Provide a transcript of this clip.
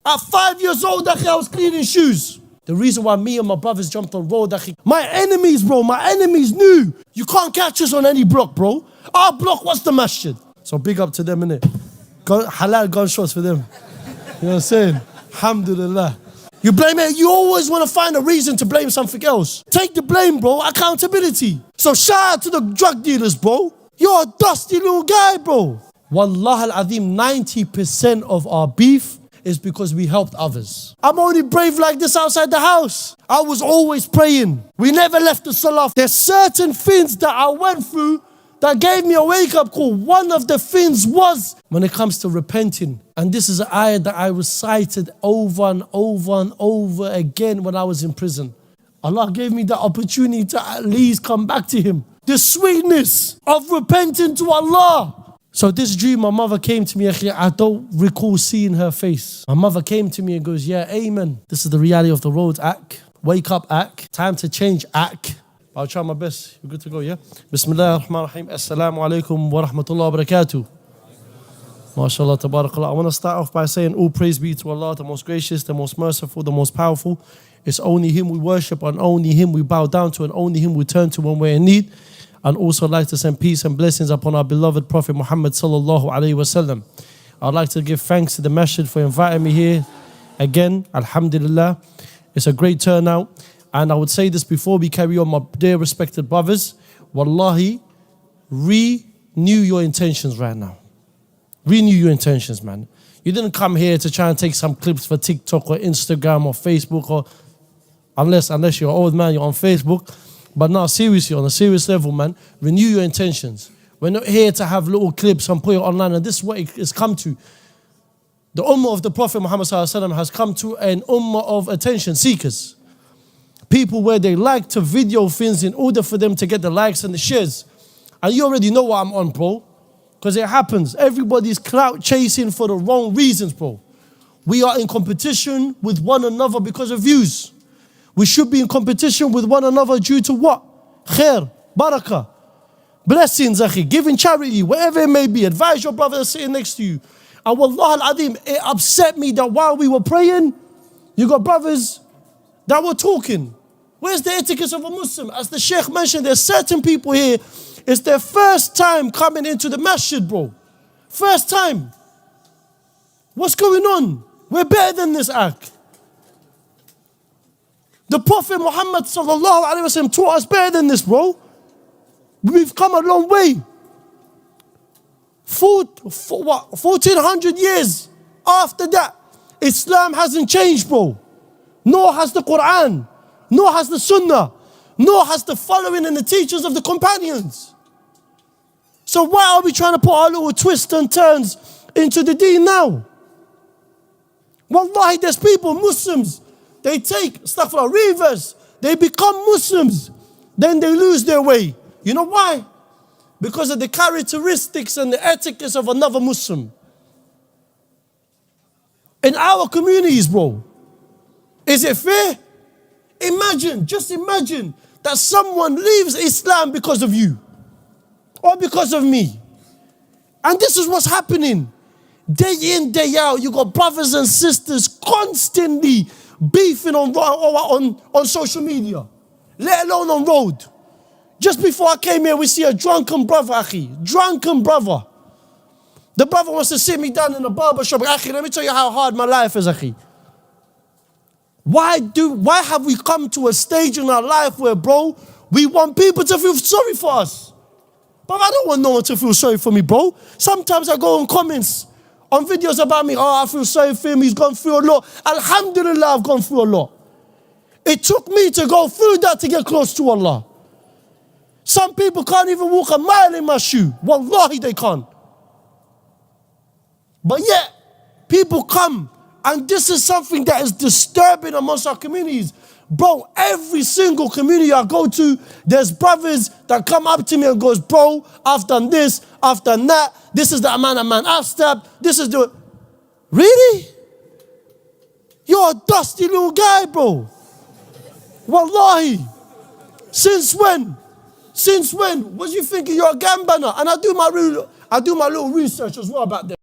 At 5 years old, Akhi, I was cleaning shoes. The reason why me and my brothers jumped on road, Akhi, my enemies, bro, my enemies knew you can't catch us on any block, bro. Our block was the masjid. So big up to them, innit? Halal gunshots for them. You know what I'm saying? Alhamdulillah. You blame it, you always want to find a reason to blame something else. Take the blame, bro. Accountability. So shout out to the drug dealers, bro. You're a dusty little guy, bro. Wallah al-Azim, 90% of our beef is because we helped others. I'm only brave like this outside the house. I was always praying. We never left the salah. There's certain things that I went through that gave me a wake-up call. One of the things was when it comes to repenting. And this is an ayah that I recited over and over and over again when I was in prison. Allah gave me the opportunity to at least come back to Him. The sweetness of repenting to Allah. So this dream, my mother came to me, Akhi, I don't recall seeing her face. My mother came to me and goes, yeah, Ayman, this is the reality of the road, Ak. Wake up, Ak. Time to change, Ak. I'll try my best. You're good to go, yeah? Bismillah ar-Rahman ar-Rahim. Assalamu alaikum wa rahmatullahi wa barakatuh. MashaAllah, tabarakallah. I want to start off by saying all praise be to Allah, the most gracious, the most merciful, the most powerful. It's only Him we worship and only Him we bow down to and only Him we turn to when we're in need. And also I'd like to send peace and blessings upon our beloved Prophet Muhammad sallallahu alayhi wa sallam. I'd like to give thanks to the masjid for inviting me here again. Alhamdulillah. It's a great turnout. And I would say this before we carry on, my dear respected brothers. Wallahi, renew your intentions right now. Renew your intentions, man. You didn't come here to try and take some clips for TikTok or Instagram or Facebook, or unless you're an old man, you're on Facebook. But now, seriously, on a serious level, man, renew your intentions. We're not here to have little clips and put it online, and this is what it's come to. The ummah of the Prophet Muhammad ﷺ has come to an ummah of attention seekers. People where they like to video things in order for them to get the likes and the shares. And you already know what I'm on, bro. Because it happens. Everybody's clout chasing for the wrong reasons, bro. We are in competition with one another because of views. We should be in competition with one another due to what? Khair, barakah, blessings, akhi, giving charity, whatever it may be. Advise your brother that's sitting next to you. And wallah al-Azim, it upset me that while we were praying, you got brothers that were talking. Where's the etiquette of a Muslim? As the Sheikh mentioned, there's certain people here, it's their first time coming into the masjid, bro. First time. What's going on? We're better than this act. The Prophet Muhammad sallallahu alaihi wasallam taught us better than this, bro. We've come a long way. 1400 years after that, Islam hasn't changed, bro. Nor has the Quran, nor has the Sunnah, nor has the following and the teachings of the companions. So why are we trying to put our little twists and turns into the deen now? Wallahi, there's people, Muslims, they take stuff like reverse, they become Muslims, then they lose their way. You know why? Because of the characteristics and the etiquettes of another Muslim. In our communities, bro, is it fair? Just imagine that someone leaves Islam because of you or because of me. And this is what's happening. Day in, day out, you got brothers and sisters constantly beefing on social media, let alone on road. Just before I came here, we see a drunken brother, Akhi. Drunken brother. The brother wants to sit me down in a barber shop. Akhi, let me tell you how hard my life is, Akhi. Why have we come to a stage in our life where, bro, we want people to feel sorry for us? But I don't want no one to feel sorry for me, bro. Sometimes I go on comments on videos about me. Oh, I feel sorry for him. He's gone through a lot. Alhamdulillah, I've gone through a lot. It took me to go through that to get close to Allah. Some people can't even walk a mile in my shoe. Wallahi, they can't. But yet, people come, and this is something that is disturbing amongst our communities. Bro, every single community I go to, there's brothers that come up to me and goes, bro, I've done this, I've done that, this is the amount of man I've stabbed, this is the... Really? You're a dusty little guy, bro. Wallahi. Since when? Since when? Was you thinking you're a gambler? And I do my little research as well about that.